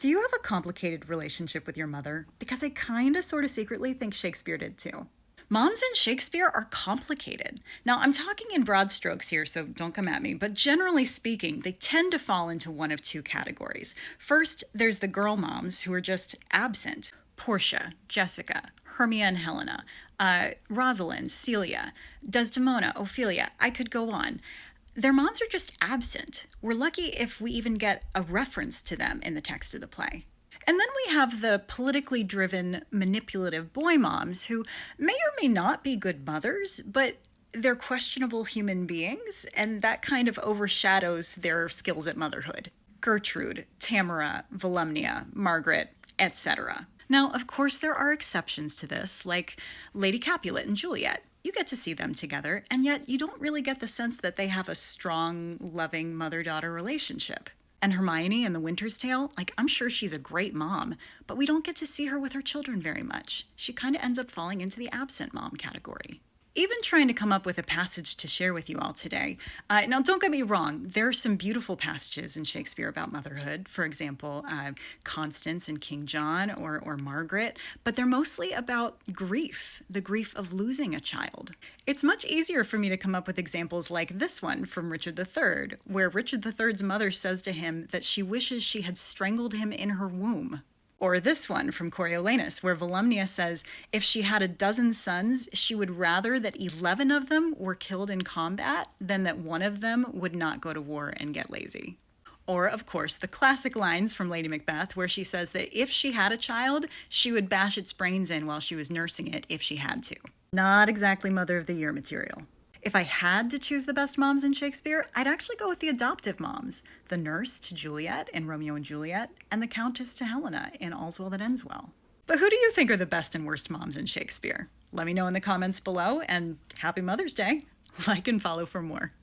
Do you have a complicated relationship with your mother? Because I kinda sorta secretly think Shakespeare did too. Moms in Shakespeare are complicated. Now, I'm talking in broad strokes here, so don't come at me, but generally speaking, they tend to fall into one of two categories. First, there's the girl moms who are just absent. Portia, Jessica, Hermia and Helena, Rosalind, Celia, Desdemona, Ophelia, I could go on. Their moms are just absent. We're lucky if we even get a reference to them in the text of the play. And then we have the politically driven, manipulative boy moms who may or may not be good mothers, but they're questionable human beings, and that kind of overshadows their skills at motherhood. Gertrude, Tamara, Volumnia, Margaret, etc. Now, of course, there are exceptions to this, like Lady Capulet and Juliet. You get to see them together, and yet you don't really get the sense that they have a strong, loving mother-daughter relationship. And Hermione in The Winter's Tale, I'm sure she's a great mom, but we don't get to see her with her children very much. She kind of ends up falling into the absent mom category. Even trying to come up with a passage to share with you all today. Now, don't get me wrong, there are some beautiful passages in Shakespeare about motherhood. For example, Constance in King John or Margaret, but they're mostly about grief, the grief of losing a child. It's much easier for me to come up with examples like this one from Richard III, where Richard III's mother says to him that she wishes she had strangled him in her womb. Or this one from Coriolanus, where Volumnia says if she had a dozen sons, she would rather that 11 of them were killed in combat than that one of them would not go to war and get lazy. Or, of course, the classic lines from Lady Macbeth, where she says that if she had a child, she would bash its brains in while she was nursing it if she had to. Not exactly Mother of the Year material. If I had to choose the best moms in Shakespeare, I'd actually go with the adoptive moms, the nurse to Juliet in Romeo and Juliet, and the countess to Helena in All's Well That Ends Well. But who do you think are the best and worst moms in Shakespeare? Let me know in the comments below, and happy Mother's Day. Like and follow for more.